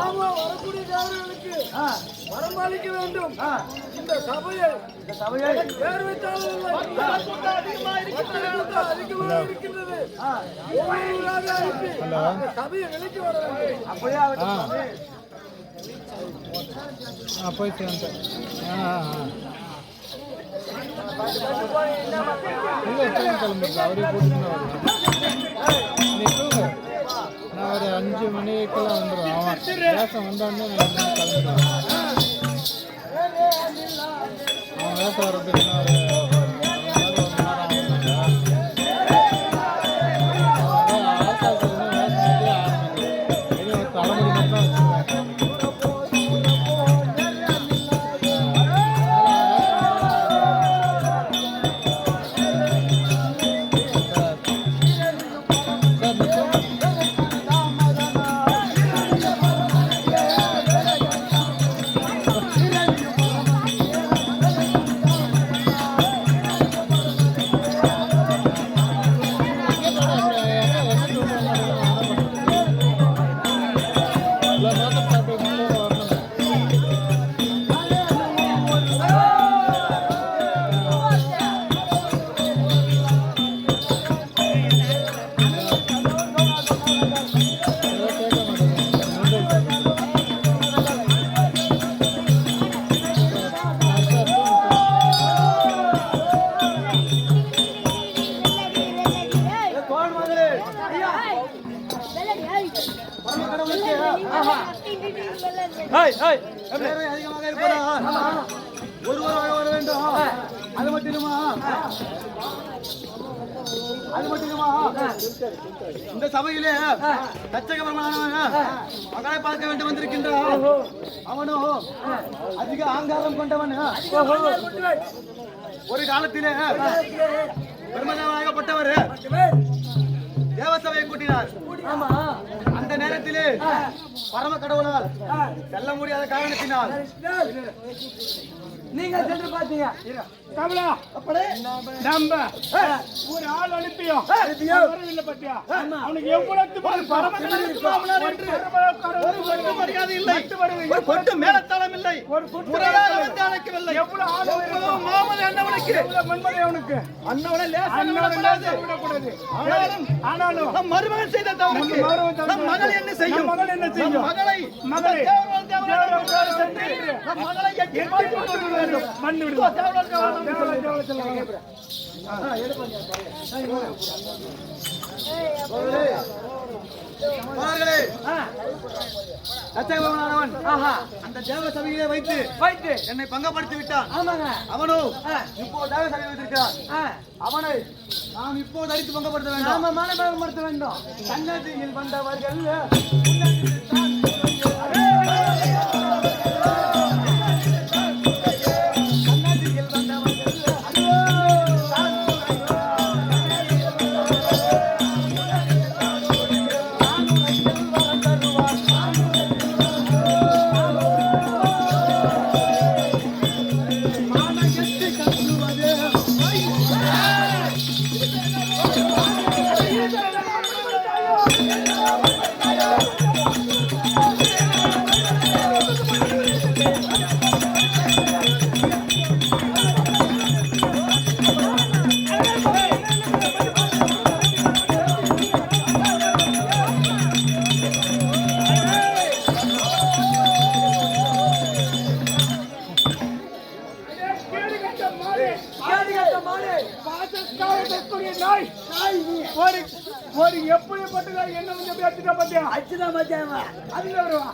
நாம வரக்கூடிய தேவர்களுக்கு வரமளிக்க வேண்டும். இந்த சபையை பேர் வைத்தாலும் அதிகமாக இருக்கின்றது. சபையை விலைக்கு வர வேண்டும். அப்படியே போய் கிளம்புறது அவரே போட்டு நான் ஒரு 5 மணிக்கெல்லாம் வந்துடுவேன். அவன் வேஷம் வந்தோடனே நான் கிளம்பிடுவேன். அவன் வேஷம் வர்றதுக்கு அதிகமாக இருப்பதா ஒருவராக வர வேண்டும். அது மட்டுமா இந்த சபையிலே தச்சகபரமானவன் மகளை பார்க்க வேண்டும் வந்திருக்கின்றான். அவனோ அதிக ஆங்காரம் கொண்டவன். ஒரு காலத்திலே பெருமதமாகப்பட்டவர் தேவசபையை கூட்டினார். அந்த நேரத்திலே பரம கடவுளால் செல்ல முடியாத காரணத்தினால் நீங்க சென்று பார்த்தீங்க. கமலா அப்படி நம்ம ஒரு ஆள் அனுப்பியோம் வரவில்லை பத்தியா? அவனுக்கு எவ்வளவு பரம மரியாதை இல்லை, ஒரு கொட்டு மேலத்தாளம் இல்லை, ஒரு முறையாக வந்து அழைக்கவில்லை. எவ்வளவு ஆள் மாமன் அண்ணவனுக்கு மண்மகை அவனுக்கு அண்ணவனை விடக்கூடாது. ஆனாலும் நம் மருமகன் செய்த தவறுக்கு நம் மகள் என்ன செய்யும்? மகள் என்ன செய்யும்? மகளை மகளை நம் மகளை எட்டி மண் விடுவோம். அந்த தேவ சபையிலே வைத்து என்னை பங்கப்படுத்தி விட்டான். அவனோ இப்போ தேவ சபை வைத்திருக்கிறான். அவனை நாம் இப்போது அடித்து பங்கப்படுத்த வேண்டும். சன்னதியில் வந்தவர்கள் எப்படிப்பட்டதா என்ன அச்சுதான் மத்தியாமா அதுல வருவா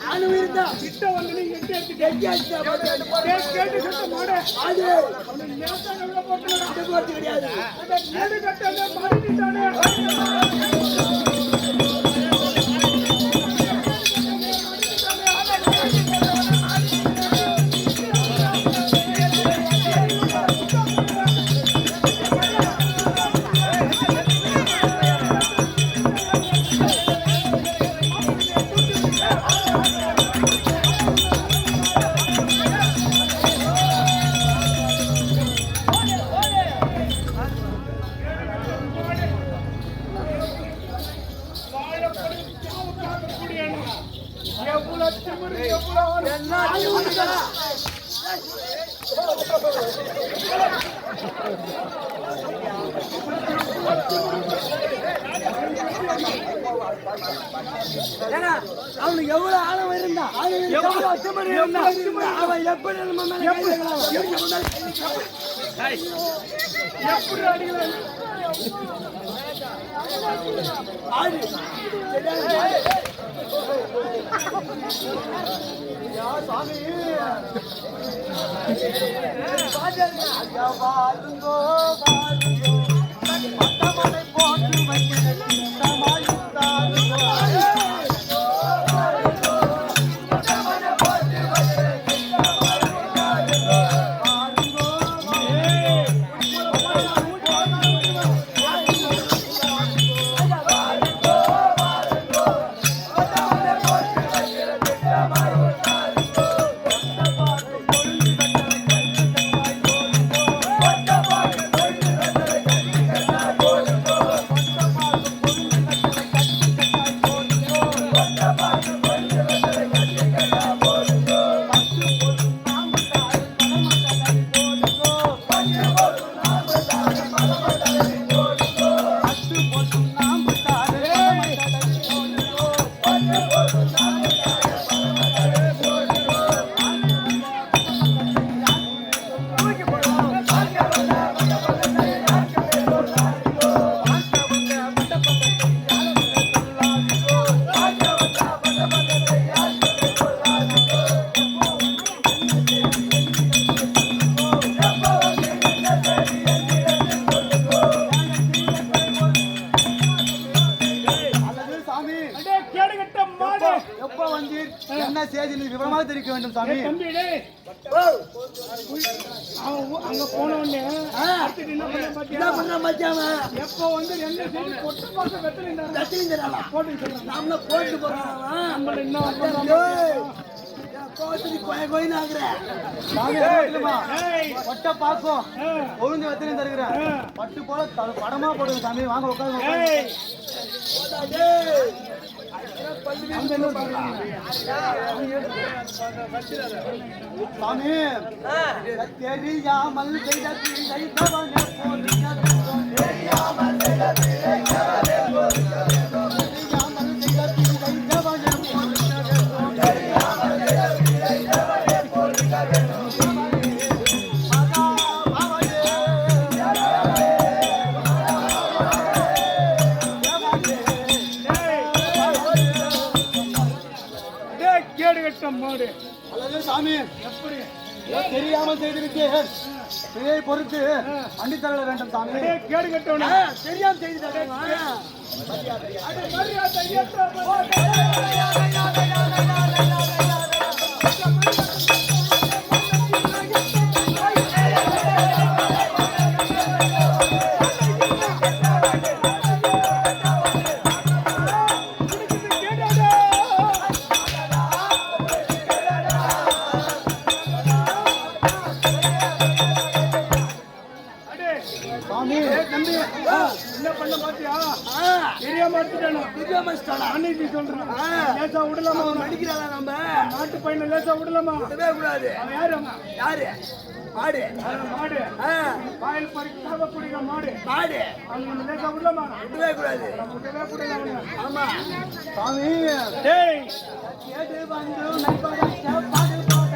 ஆணவம் இருந்தா கிட்ட வந்து நீ எட்டி கேட்டு சத்த மாட அது அவன் நேசா உள்ள போட்டு அது போறது கிடையாது. அந்த கேடு கட்டல மாறிட்டானே ஏன்னா அவனுக்கு எவ்வளவு ஆழம் இருந்தா எவ்வளவு அச்சமணி இருந்தா அவன் எப்படி நம்ம மேல கை வைக்கலாம்? எப்படி அடிக்கலாம் ஆடு பாருங்கோ பாருங்கோ பட்டமலை போட்டு எப்ப வந்தீர் என்ன செய்தி விவரமாக தெரிவிக்க வேண்டும் சாமி. தம்பி அங்க போன உடனே என்ன பண்ற மச்சான் எப்ப வந்து என்ன செய்தி பொட்டு பார்த்து வெத்தலை போட்டு சொல்றான் நாம போட்டு போறான் நம்மள என்ன கோத்துக்கு கோயின் ஆகுறேன் பட்ட பாக்கும் ஒழுங்கு வெத்தலையும் தருகிறேன். பட்டு போல படமா போடுங்க சாமி. வாங்க உட்காந்து சாமி. தெரியாமல் செய்த பிழைத்தவனே தெரியாமல் செய்த பிழைத்தவனே மாடு சாமி. எப்படி தெரியாமல் செய்திருக்கேன். இதை பொறுத்து அண்டித்தரல வேண்டும் சாமி. கேடு கட்டவன தெரியாம செய்துட்டாங்க. என்ன பண்ண மாட்டியா? தெரியாம அன்னைக்கு சொல்றான். லேசா விடலாமா? அடிக்கிறாளா நம்ம நாட்டு பையனை லேசா விடலாமா? விடவே கூடாது. அவன் யாரு? யாரு? மாடு. மாடு. வாயில் பறிக்காம குடிக்கிற மாடு. மாடு. அவன் லேசா விடலாமா? விடவே கூடாது. விடவே கூடாது. ஆமா சாமி. டேய் கேடு வந்து நைபரக்க பாடு பாட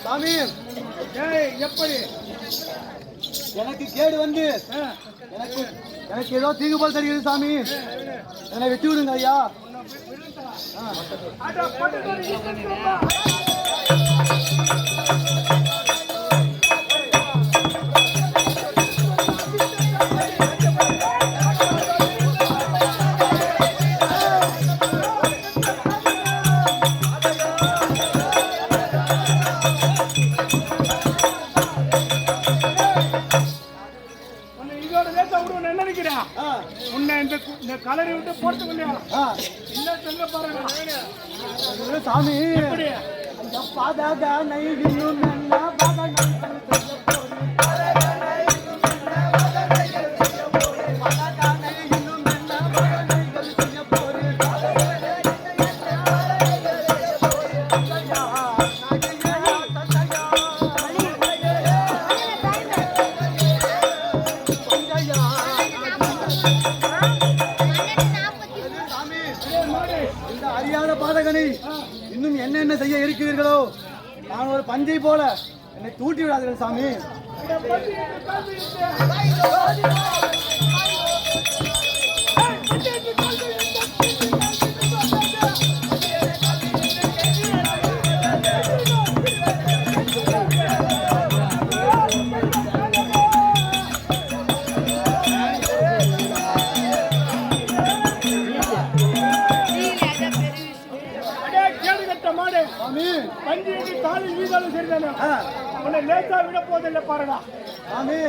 சாமி ஏய் எப்படி எனக்கு கேடு வந்து எனக்கு ஏதோ தீங்கு போல் தெரிகிறது சாமி. என்னை வெட்டி விடுங்க ஐயா. அட பட்டுதொரு ஈசன்மா உன்னை இந்த கலரை விட்டு போட்டு இல்லையா இல்ல சொல்ல பாருங்க சாமி எப்படி பாதாக நைவியும் என்ன பாதாக இன்னும் என்ன செய்ய இருக்கிறீர்களோ? நான் ஒரு பஞ்சை போல என்னை தூட்டி விடாதீர்கள் சாமி. பஞ்சு காலில் வீதாலும் சரிதானே உன்னை லேசா விட போதில்லை பாருடா சாமி.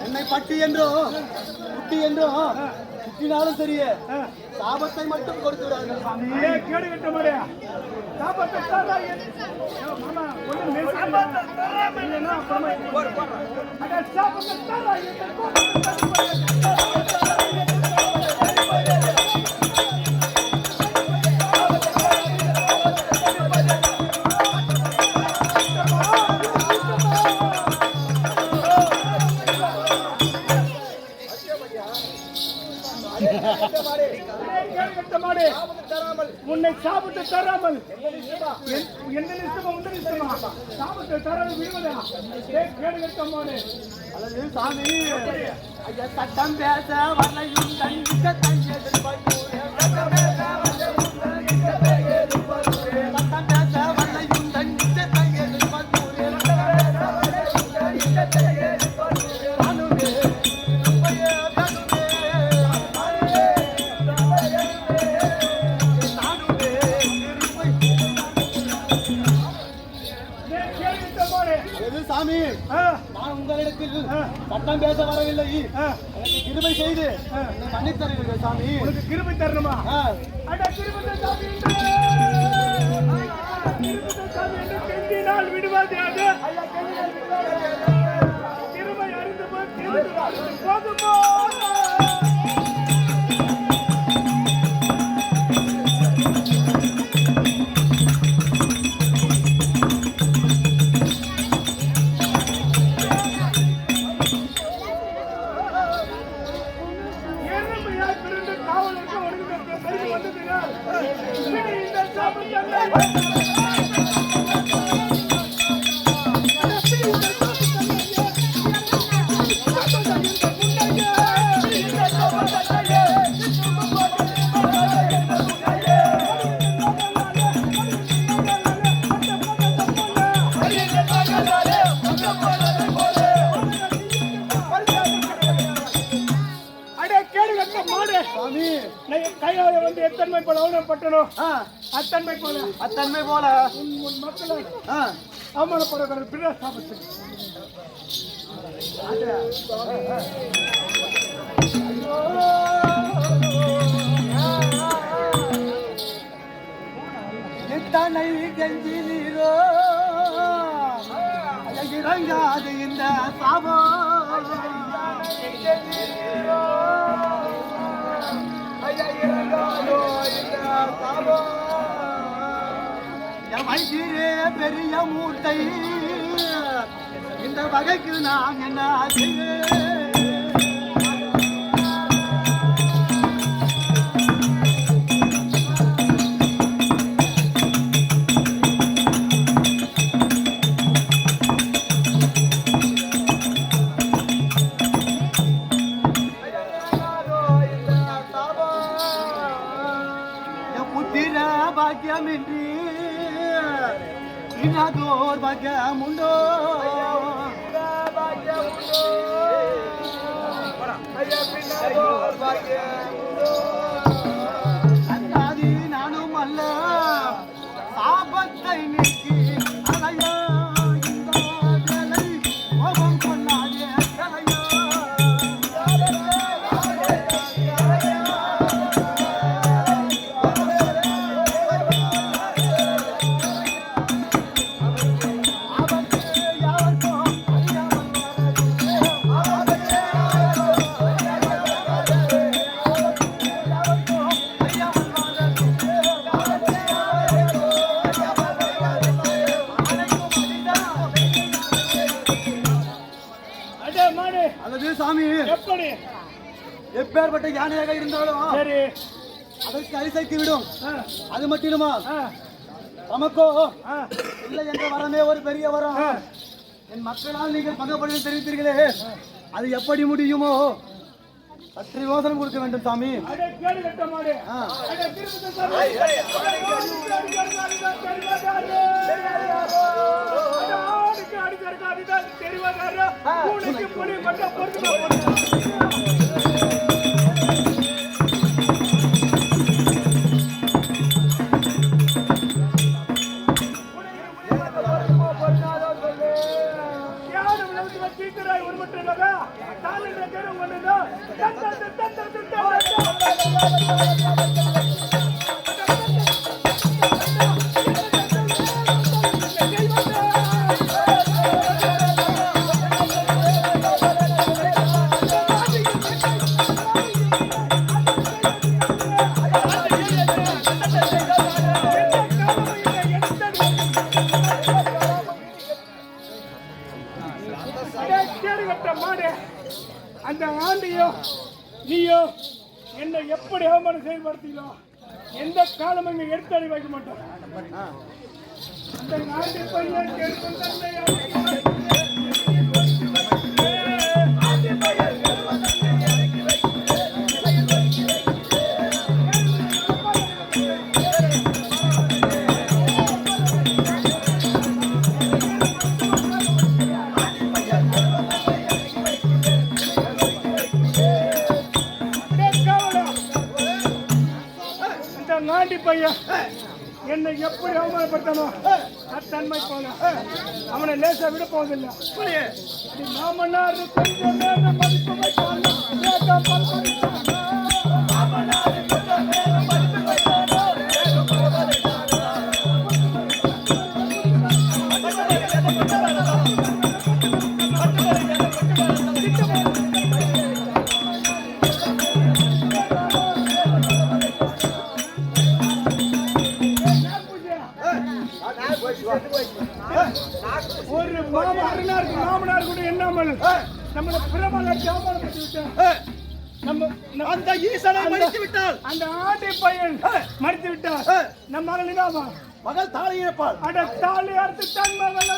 என்னை பட்டி என்றோ குட்டி என்றோ குட்டினாலும் சரியே சாபத்தை மட்டும் கொடுத்து விடாதீர்கள் சாமி. கேடு கட்ட மாதிரியா சாபத்தை தாரா மாமா ஒண்ணு மேல சாபத்தை தராம இல்லனா அப்புறமா அட சாபத்தை தாரா உன்னை சாபத்தை தராமல் எந்த நிச்சயமா உந்த நிச்சயமா சாபத்தை தராமல் விடுவதா கேடு கட்ட மாடு அல்லது சாமி ஐயா சட்டம் பேச வரலையும் தங்கிட்ட தங்கியதில் சட்டம் பேச வரலையும் தங்கிட்ட தங்கியதில் சாமி. நான் உங்களிடத்தில் சட்டம் பேச வரவில்லை. எனக்கு கிருபை செய்து மன்னித்து தருவீர்கள் சாமி. உனக்கு கிருபை தரணுமா? விடுவாது கிருபை அறிந்து போதுமோ கையால வந்து எத்தன்மை போல அவனப்பட்டனோ அத்தன்மை போல அத்தன்மை போல உன் மக்கள் அவமானப்படக்கூடாது. பின்ன சாப்பிட்டு தன்னை கெஞ்சி நீரோ இறங்காது இந்த சாபம் வஞ்சிரே பெரிய மூட்டை இந்த வகைக்கு நான் என்ன செய்வேன் భాగ్యమింది ఇనా దౌర్భాగ్యముండో అన్నాది నాను మల్ల సాపத்தை నీకి అలయో இந்த வேலை கோபம் கொள்ளாதே அலயோ சாமி எப்படி எப்பேற்பட்ட யானையாக இருந்தாலும் சரி அதற்கு அரிசைத்து விடும். அது மட்டுமா நமக்கோ இல்லை என்ற வரமே ஒரு பெரிய வரம். என் மக்களால் நீங்கள் பங்கப்படி தெரிவித்தீர்களே, அது எப்படி முடியுமோ சற்று யோசனை கொடுக்க வேண்டும் சாமி. அந்த ஆண்டியோ நீயோ என்னை எப்படி அவமானம் செயல்படுத்தீங்களோ எந்த காலம் இங்க எடுத்து வைக்க மாட்டோம். அந்த ஆண்டி பையன் கேட்கும் பையன் என்னை எப்படி அவமானப்படுத்தனோ அத்தன்மை போல அவனை லேசா விட போவதில்லை. மாமனார் மதிப்பு ஒரு மாமனார் கூட எண்ணாமல் நம்மளை பிரபல அந்த ஈசனை மறித்து விட்டால், அந்த ஆண்டி பையன் மறித்து விட்டால் நம் மகள் இதாமா மகள் தாலி இழப்பாள். அட தாலி அறுத்து தன் மகள்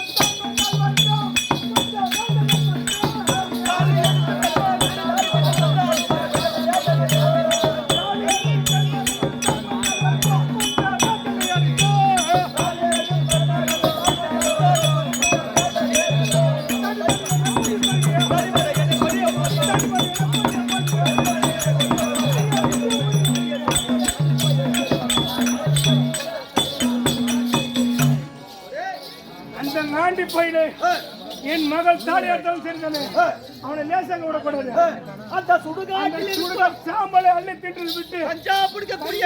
ஆண்டி பையனே என் மகள் தாலி எடுத்தாலும் சரிதானே அவனை லேசாக விடக்கூடாது. அந்த சுடுகாட்டில் சாம்பலை அள்ளி தின்று விட்டு கஞ்சா பிடிக்கக்கூடிய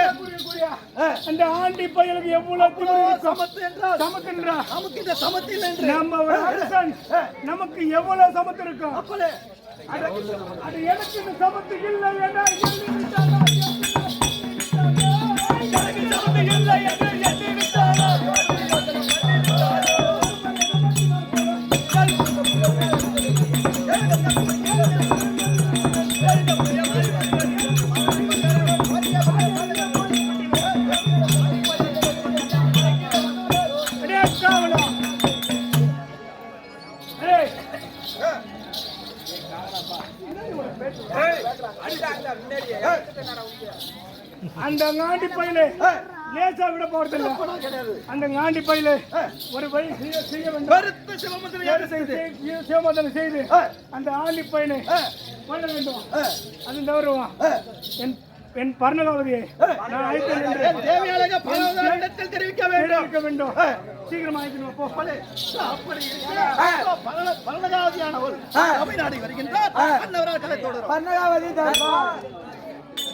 அந்த ஆண்டி பையனுக்கு எவ்வளவு சமத்து என்றால் சமத்துன்றா நமக்கு இந்த சமத்து இல்லை என்று நம்ம ஒரு அரசன் நமக்கு எவ்வளவு சமத்து இருக்கும். அப்பலே அது எனக்கு இந்த சமத்து இல்லை என்றா எனக்கு சமத்து இல்லை என்று எண்ணி விட்டாரா? அந்த காண்டி பையிலே லேசா விட போறதில்லை. அந்த காண்டி பையிலே ஒரு வழி செய்ய வேண்டும். சிவமந்தனை செய்து அந்த ஆண்டி பையனை பண்ண வேண்டும். அது தவறுவான் என் பர்ணகாவதியை நான் அழைத்தேன் என்று தேவையாக பலவரிடத்தில் தெரிவிக்க வேண்டும். சீக்கிரமா அழைக்கணும். போ. பலனகாவதியானவர் தமிழ்நாடு வருகின்றார். அன்னவரால் கலை தொடரும். பர்ணகாவதி